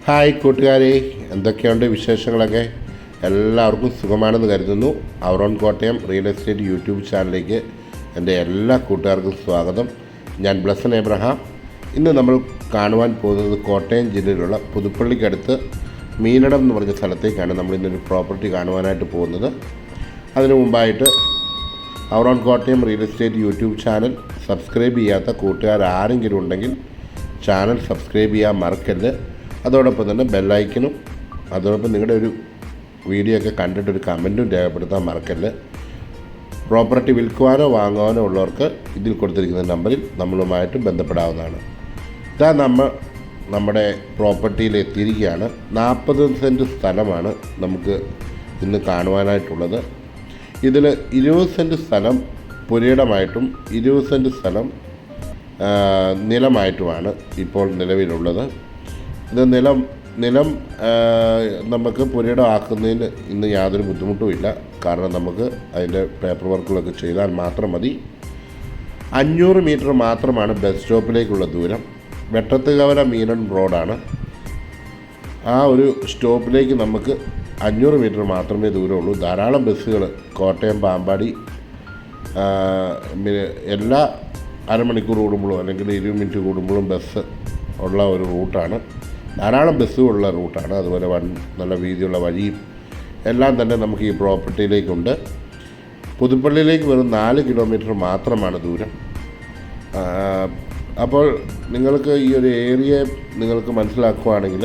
Hi കൂട്ടുകാരെ, എന്തൊക്കെയുണ്ട് വിശേഷങ്ങളൊക്കെ? എല്ലാവർക്കും സുഖമാണെന്ന് കരുതുന്നു. Our own Kottayam real estate YouTube ചാനലിലേക്ക് എൻ്റെ എല്ലാ കൂട്ടുകാർക്കും സ്വാഗതം. ഞാൻ ബ്ലസൻ എബ്രഹാം. ഇന്ന് നമ്മൾ കാണുവാൻ പോകുന്നത് കോട്ടയം ജില്ലയിലുള്ള പുതുപ്പള്ളിക്കടുത്ത് മീനടം എന്ന് പറഞ്ഞ സ്ഥലത്തേക്കാണ് നമ്മൾ ഇന്നൊരു പ്രോപ്പർട്ടി കാണുവാനായിട്ട് പോകുന്നത്. അതിനു മുമ്പായിട്ട് our own Kottayam real estate YouTube channel subscribe ചെയ്യാത്ത കൂട്ടുകാർ ആരെങ്കിലും ഉണ്ടെങ്കിൽ ചാനൽ സബ്സ്ക്രൈബ് ചെയ്യാൻ മറക്കരുത്. അതോടൊപ്പം തന്നെ ബെല്ലൈക്കനും, അതോടൊപ്പം നിങ്ങളുടെ ഒരു വീഡിയോ ഒക്കെ കണ്ടിട്ടൊരു കമൻറ്റും രേഖപ്പെടുത്താൻ മറക്കരുത്. പ്രോപ്പർട്ടി വിൽക്കുവാനോ വാങ്ങുവാനോ ഉള്ളവർക്ക് ഇതിൽ കൊടുത്തിരിക്കുന്ന നമ്പറിൽ നമ്മളുമായിട്ട് ബന്ധപ്പെടാവുന്നതാണ്. ഇതാ നമ്മുടെ പ്രോപ്പർട്ടിയിൽ എത്തിയിരിക്കുകയാണ്. 40 സെൻറ്റ് സ്ഥലമാണ് നമുക്ക് ഇന്ന് കാണുവാനായിട്ടുള്ളത്. ഇതിൽ 20 സെൻറ്റ് സ്ഥലം പുരയിടമായിട്ടും 20 സെൻറ്റ് സ്ഥലം നിലമായിട്ടുമാണ് ഇപ്പോൾ നിലവിലുള്ളത്. ഇത് നിലം നമുക്ക് പുരയിടം ആക്കുന്നതിന് ഇന്ന് യാതൊരു ബുദ്ധിമുട്ടുമില്ല. കാരണം നമുക്ക് അതിൻ്റെ പേപ്പർ വർക്കുകളൊക്കെ ചെയ്താൽ മാത്രം മതി. 500 മീറ്റർ മാത്രമാണ് ബസ് സ്റ്റോപ്പിലേക്കുള്ള ദൂരം. വെട്ടത്തുകവല മീനൻ റോഡാണ്. ആ ഒരു സ്റ്റോപ്പിലേക്ക് നമുക്ക് 500 മീറ്റർ മാത്രമേ ദൂരമുള്ളൂ. ധാരാളം ബസ്സുകൾ കോട്ടയം പാമ്പാടി എല്ലാ അരമണിക്കൂർ കൂടുമ്പോഴും അല്ലെങ്കിൽ 20 മിനിറ്റ് കൂടുമ്പോഴും ബസ് ഉള്ള ഒരു റൂട്ടാണ്. ധാരാളം ബസ്സുകളുള്ള റൂട്ടാണ്. അതുപോലെ നല്ല വീതിയുള്ള വഴിയും എല്ലാം തന്നെ നമുക്ക് ഈ പ്രോപ്പർട്ടിയിലേക്കുണ്ട്. പുതുപ്പള്ളിയിലേക്ക് വെറും 4 കിലോമീറ്റർ മാത്രമാണ് ദൂരം. അപ്പോൾ നിങ്ങൾക്ക് ഈ ഒരു ഏരിയ നിങ്ങൾക്ക് മനസ്സിലാക്കുകയാണെങ്കിൽ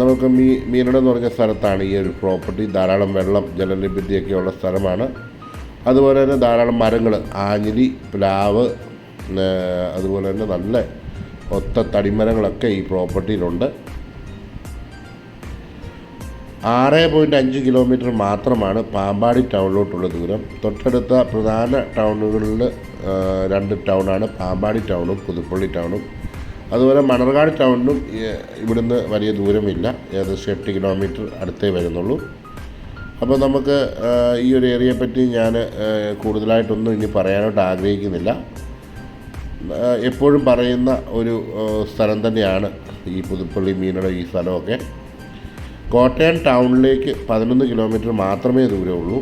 നമുക്ക് മീനടം എന്ന് പറഞ്ഞ സ്ഥലത്താണ് ഈ ഒരു പ്രോപ്പർട്ടി. ധാരാളം വെള്ളം, ജലലഭ്യതയൊക്കെ ഉള്ള സ്ഥലമാണ്. അതുപോലെ തന്നെ ധാരാളം മരങ്ങൾ, ആഞ്ഞിലി, പ്ലാവ്, അതുപോലെ തന്നെ നല്ല ഒത്ത തടിമരങ്ങളൊക്കെ ഈ പ്രോപ്പർട്ടിയിലുണ്ട്. 6.5 കിലോമീറ്റർ മാത്രമാണ് പാമ്പാടി ടൗണിലോട്ടുള്ള ദൂരം. തൊട്ടടുത്ത പ്രധാന ടൗണുകളിൽ 2 ടൗണാണ് പാമ്പാടി ടൗണും പുതുപ്പള്ളി ടൗണും. അതുപോലെ മണർകാട് ടൗണിനും ഇവിടുന്ന് വലിയ ദൂരമില്ല. ഏകദേശം 8 കിലോമീറ്റർ അടുത്തേ വരുന്നുള്ളൂ. അപ്പോൾ നമുക്ക് ഈ ഒരു ഏരിയയെ പറ്റി ഞാൻ കൂടുതലായിട്ടൊന്നും ഇനി പറയാനായിട്ട് ആഗ്രഹിക്കുന്നില്ല. എപ്പോഴും പറയുന്ന ഒരു സ്ഥലം തന്നെയാണ് ഈ പുതുപ്പള്ളി മീനടം. ഈ സ്ഥലമൊക്കെ കോട്ടയം ടൗണിലേക്ക് 11 കിലോമീറ്റർ മാത്രമേ ദൂരമുള്ളൂ.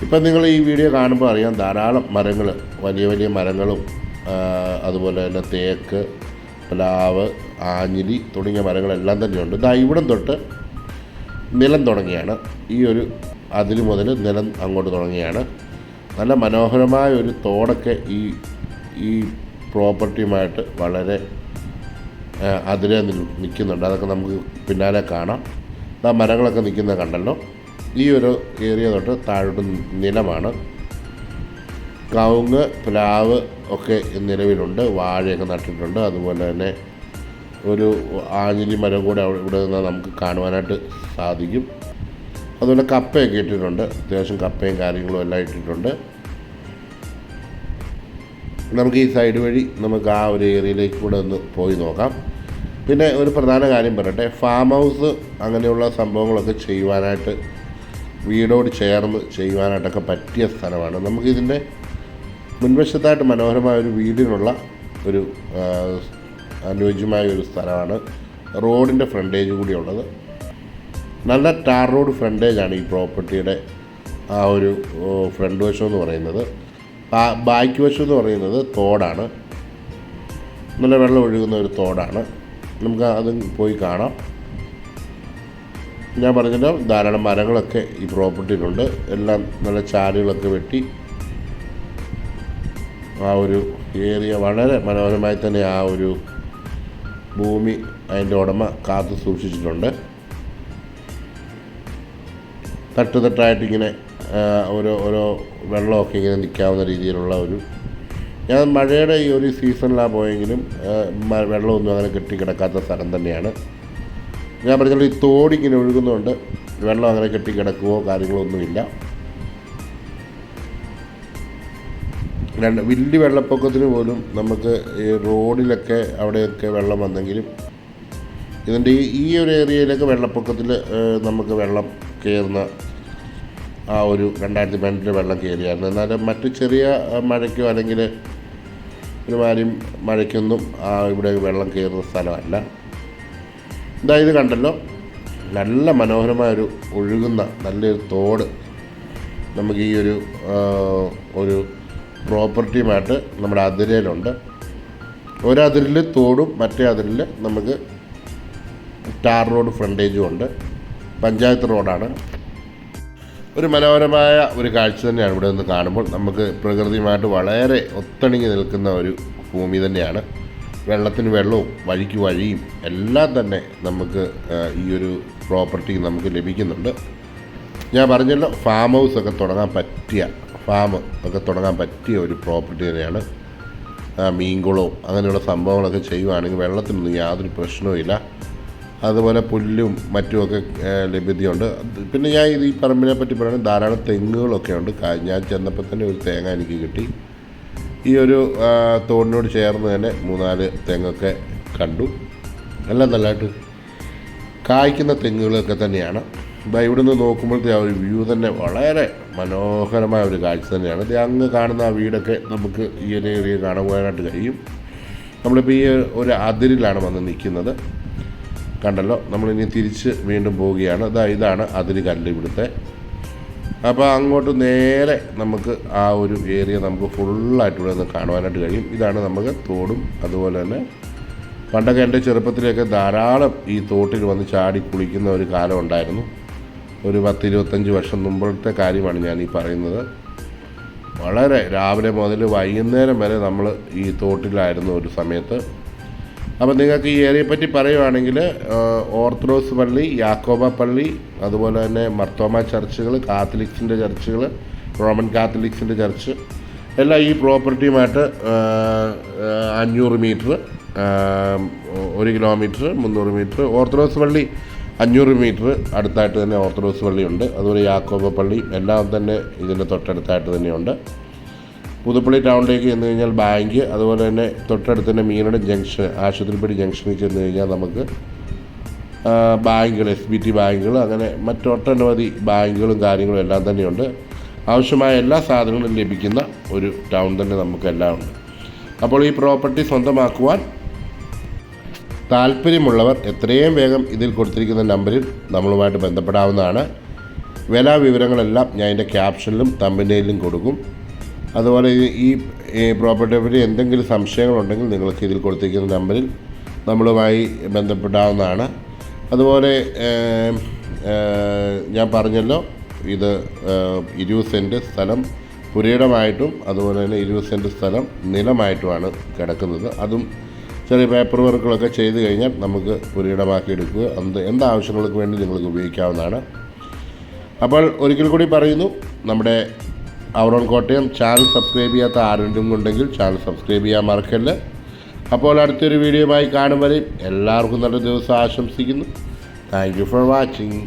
ഇപ്പം നിങ്ങൾ ഈ വീഡിയോ കാണുമ്പോൾ അറിയാം, ധാരാളം മരങ്ങൾ, വലിയ വലിയ മരങ്ങളും അതുപോലെ തന്നെ തേക്ക്, പ്ലാവ്, ആഞ്ഞിലി തുടങ്ങിയ മരങ്ങളെല്ലാം തന്നെയുണ്ട്. ഇതാ ഇവിടം തൊട്ട് നിലം തുടങ്ങിയാണ്. ഈ ഒരു അതിൽ മുതൽ നിലം അങ്ങോട്ട് തുടങ്ങിയാണ്. നല്ല മനോഹരമായ ഒരു തോടൊക്കെ ഈ പ്രോപ്പർട്ടിയുമായിട്ട് വളരെ അതിരെ നിൽക്കുന്നുണ്ട്. അതൊക്കെ നമുക്ക് പിന്നാലെ കാണാം. ആ മരങ്ങളൊക്കെ നിൽക്കുന്നത് കണ്ടല്ലോ. ഈ ഒരു ഏരിയ തൊട്ട് താഴോട്ട് നിലമാണ്. കവുങ്ങ്, പ്ലാവ് ഒക്കെ നിലവിലുണ്ട്. വാഴയൊക്കെ നട്ടിട്ടുണ്ട്. അതുപോലെ തന്നെ ഒരു ആഞ്ഞിലി മരം കൂടെ ഇവിടെ നിന്ന് നമുക്ക് കാണുവാനായിട്ട് സാധിക്കും. അതുപോലെ കപ്പയൊക്കെ ഇട്ടിട്ടുണ്ട്. അത്യാവശ്യം കപ്പയും കാര്യങ്ങളും എല്ലാം ഇട്ടിട്ടുണ്ട്. നമുക്ക് ഈ സൈഡ് വഴി നമുക്ക് ആ ഒരു ഏരിയയിലേക്ക് കൂടെ ഒന്ന് പോയി നോക്കാം. പിന്നെ ഒരു പ്രധാന കാര്യം പറയട്ടെ, ഫാം ഹൗസ് അങ്ങനെയുള്ള സംഭവങ്ങളൊക്കെ ചെയ്യുവാനായിട്ട്, വീടോട് ചേർന്ന് ചെയ്യുവാനായിട്ടൊക്കെ പറ്റിയ സ്ഥലമാണ്. നമുക്കിതിൻ്റെ മുൻവശത്തായിട്ട് മനോഹരമായ ഒരു വീടിനുള്ള ഒരു അനുയോജ്യമായ ഒരു സ്ഥലമാണ്. റോഡിൻ്റെ ഫ്രണ്ടേജ് കൂടിയുള്ളത്. നല്ല ടാർ റോഡ് ഫ്രണ്ടേജാണ് ഈ പ്രോപ്പർട്ടിയുടെ ആ ഒരു ഫ്രണ്ട് വശം എന്ന് പറയുന്നത്. ബാക്ക് വശം എന്ന് പറയുന്നത് തോടാണ്. നല്ല വെള്ളം ഒഴുകുന്ന ഒരു തോടാണ്. നമുക്ക് അത് പോയി കാണാം. ഞാൻ പറഞ്ഞല്ലോ, ധാരാളം മരങ്ങളൊക്കെ ഈ പ്രോപ്പർട്ടിയിലുണ്ട്. എല്ലാം നല്ല ചാലുകളൊക്കെ വെട്ടി ആ ഒരു ഏരിയ വളരെ മനോഹരമായി തന്നെ ആ ഒരു ഭൂമി അതിൻ്റെ ഉടമ കാത്തു സൂക്ഷിച്ചിട്ടുണ്ട്. തട്ടുതട്ടായിട്ടിങ്ങനെ ഓരോ വെള്ളമൊക്കെ ഇങ്ങനെ നിൽക്കാവുന്ന രീതിയിലുള്ള ഒരു, ഞാൻ മഴയുടെ ഈ ഒരു സീസണിലാണ് പോയെങ്കിലും വെള്ളമൊന്നും അങ്ങനെ കെട്ടിക്കിടക്കാത്ത സ്ഥലം തന്നെയാണ്. ഞാൻ പറഞ്ഞാൽ ഈ തോടിങ്ങനെ ഒഴുകുന്നതുകൊണ്ട് വെള്ളം അങ്ങനെ കെട്ടിക്കിടക്കുകയോ കാര്യങ്ങളോ ഒന്നുമില്ല. വലിയ വെള്ളപ്പൊക്കത്തിന് പോലും നമുക്ക് ഈ റോഡിലൊക്കെ അവിടെയൊക്കെ വെള്ളം വന്നെങ്കിലും ഇതിൻ്റെ ഈ ഒരു ഏരിയയിലൊക്കെ വെള്ളപ്പൊക്കത്തിൽ നമുക്ക് വെള്ളം കയറുന്ന ആ ഒരു 2018 വെള്ളം കയറിയായിരുന്നു. എന്നാലും മറ്റ് ചെറിയ മഴയ്ക്കോ അല്ലെങ്കിൽ ഒരുമാതിരി മഴയ്ക്കൊന്നും ഇവിടെ വെള്ളം കയറുന്ന സ്ഥലമല്ല. ഇത് കണ്ടല്ലോ, നല്ല മനോഹരമായൊരു ഒഴുകുന്ന നല്ലൊരു തോട് നമുക്ക് ഈ ഒരു പ്രോപ്പർട്ടിയുമായിട്ട് നമ്മുടെ അതിരയിലുണ്ട്. ഒരതിരിൽ തോടും മറ്റേ അതിരിൽ നമുക്ക് ടാർ റോഡ് ഫ്രണ്ടേജും ഉണ്ട്. പഞ്ചായത്ത് റോഡാണ്. ഒരു മനോഹരമായ ഒരു കാഴ്ച തന്നെയാണ് ഇവിടെ നിന്ന് കാണുമ്പോൾ. നമുക്ക് പ്രകൃതിയുമായിട്ട് വളരെ ഒത്തിണങ്ങി നിൽക്കുന്ന ഒരു ഭൂമി തന്നെയാണ്. വെള്ളത്തിന് വെള്ളവും വഴിക്ക് വഴിയും എല്ലാം തന്നെ നമുക്ക് ഈ ഒരു പ്രോപ്പർട്ടി നമുക്ക് ലഭിക്കുന്നുണ്ട്. ഞാൻ പറഞ്ഞല്ലോ, ഫാം ഹൗസ് ഒക്കെ തുടങ്ങാൻ പറ്റിയ ഒരു പ്രോപ്പർട്ടി തന്നെയാണ്. മീൻകുളവും അങ്ങനെയുള്ള സംഭവങ്ങളൊക്കെ ചെയ്യുവാണെങ്കിൽ വെള്ളത്തിനൊന്നും യാതൊരു പ്രശ്നവുമില്ല. അതുപോലെ പുല്ലും മറ്റുമൊക്കെ ലഭ്യതയുണ്ട്. പിന്നെ ഞാൻ ഈ പറമ്പിനെ പറ്റി പറയുന്നത് ധാരാളം തെങ്ങുകളൊക്കെ ഉണ്ട്. ഞാൻ ചെന്നപ്പോൾ തന്നെ ഒരു തേങ്ങ എനിക്ക് കിട്ടി. ഈ ഒരു തോടിനോട് ചേർന്ന് തന്നെ 3-4 തെങ്ങൊക്കെ കണ്ടു. എല്ലാം നല്ലതായിട്ട് കായ്ക്കുന്ന തെങ്ങുകളൊക്കെ തന്നെയാണ്. ഇവിടെ നിന്ന് നോക്കുമ്പോഴത്തെ ആ ഒരു വ്യൂ തന്നെ വളരെ മനോഹരമായ ഒരു കാഴ്ച തന്നെയാണ്. അങ്ങ് കാണുന്ന ആ വീടൊക്കെ നമുക്ക് ഈ ഒരു ഏരിയ കാണുവാനായിട്ട് കഴിയും. നമ്മളിപ്പോൾ ഈ ഒരു അതിരിലാണ് വന്ന് നിൽക്കുന്നത്. കണ്ടല്ലോ, നമ്മളിനി തിരിച്ച് വീണ്ടും പോവുകയാണ്. ഇതാണ് അതിര് കല്ല് ഇവിടുത്തെ. അപ്പോൾ അങ്ങോട്ട് നേരെ നമുക്ക് ആ ഒരു ഏരിയ നമുക്ക് ഫുള്ളായിട്ട് ഇവിടെ നിന്ന് കാണുവാനായിട്ട് കഴിയും. ഇതാണ് നമുക്ക് തോടും. അതുപോലെ തന്നെ പണ്ടൊക്കെ എൻ്റെ ചെറുപ്പത്തിലൊക്കെ ധാരാളം ഈ തോട്ടിൽ വന്ന് ചാടി കുളിക്കുന്ന ഒരു കാലം ഉണ്ടായിരുന്നു. ഒരു 10-25 വർഷം മുമ്പത്തെ കാര്യമാണ് ഞാൻ ഈ പറയുന്നത്. വളരെ രാവിലെ മുതൽ വൈകുന്നേരം വരെ നമ്മൾ ഈ തോട്ടിലായിരുന്നു ഒരു സമയത്ത്. അപ്പോൾ നിങ്ങൾക്ക് ഈ ഏരിയയെ പറ്റി പറയുവാണെങ്കിൽ ഓർത്തഡോക്സ് പള്ളി, യാക്കോബ പള്ളി, അതുപോലെ തന്നെ മർത്തോമ ചർച്ചുകൾ, കാത്തലിക്സിൻ്റെ ചർച്ചുകൾ, റോമൻ കാത്തലിക്സിൻ്റെ ചർച്ച് എല്ലാം ഈ പ്രോപ്പർട്ടിയുമായിട്ട് 500 മീറ്റർ, 1 കിലോമീറ്റർ, 300 മീറ്റർ. ഓർത്തഡോക്സ് പള്ളി 500 മീറ്റർ അടുത്തായിട്ട് തന്നെ ഓർത്തഡോക്സ് പള്ളിയുണ്ട്. അതുപോലെ യാക്കോബ പള്ളി എല്ലാം തന്നെ ഇതിൻ്റെ തൊട്ടടുത്തായിട്ട് തന്നെയുണ്ട്. പുതുപ്പള്ളി ടൗണിലേക്ക് ചെന്ന് കഴിഞ്ഞാൽ ബാങ്ക്, അതുപോലെ തന്നെ തൊട്ടടുത്ത് തന്നെ മീനട ജംഗ്ഷൻ, ആശുപത്രിപ്പടി ജംഗ്ഷനിൽ ചെന്ന് കഴിഞ്ഞാൽ നമുക്ക് ബാങ്കുകൾ, SBT ബാങ്കുകൾ, അങ്ങനെ മറ്റൊട്ടനവധി ബാങ്കുകളും കാര്യങ്ങളും എല്ലാം തന്നെയുണ്ട്. ആവശ്യമായ എല്ലാ സാധനങ്ങളും ലഭിക്കുന്ന ഒരു ടൗൺ തന്നെ നമുക്കെല്ലാം ഉണ്ട്. അപ്പോൾ ഈ പ്രോപ്പർട്ടി സ്വന്തമാക്കുവാൻ താല്പര്യമുള്ളവർ എത്രയും വേഗം ഇതിൽ കൊടുത്തിരിക്കുന്ന നമ്പറിൽ നമ്മളുമായിട്ട് ബന്ധപ്പെടാവുന്നതാണ്. വില വിവരങ്ങളെല്ലാം ഞാൻ എൻ്റെ ക്യാപ്ഷനിലും തമ്പനെയിലും കൊടുക്കും. അതുപോലെ ഈ പ്രോപ്പർട്ടിയെ പറ്റി എന്തെങ്കിലും സംശയങ്ങളുണ്ടെങ്കിൽ നിങ്ങൾക്ക് ഇതിൽ കൊടുത്തിരിക്കുന്ന നമ്പറിൽ നമ്മളുമായി ബന്ധപ്പെടാവുന്നതാണ്. അതുപോലെ ഞാൻ പറഞ്ഞല്ലോ, ഇത് 20 സെൻറ്റ് സ്ഥലം പുരയിടമായിട്ടും അതുപോലെ തന്നെ 20 സെൻറ്റ് സ്ഥലം നിലമായിട്ടുമാണ് കിടക്കുന്നത്. അതും ചെറിയ പേപ്പർ വർക്കുകളൊക്കെ ചെയ്ത് കഴിഞ്ഞാൽ നമുക്ക് പുരയിടമാക്കി എടുക്കുക. എന്താവശ്യങ്ങൾക്ക് വേണ്ടി നിങ്ങൾക്ക് ഉപയോഗിക്കാവുന്നതാണ്. അപ്പോൾ ഒരിക്കൽ കൂടി പറയുന്നു, നമ്മുടെ അവറോൺ കോട്ടയം ചാനൽ സബ്സ്ക്രൈബ് ചെയ്യാത്ത ആരെങ്കിലും ഉണ്ടെങ്കിൽ ചാനൽ സബ്സ്ക്രൈബ് ചെയ്യാൻ മറക്കല്ല. അപ്പോൾ അടുത്തൊരു വീഡിയോയുമായി കാണും വരെ എല്ലാവർക്കും നല്ല ദിവസം ആശംസിക്കുന്നു. Thank you for watching.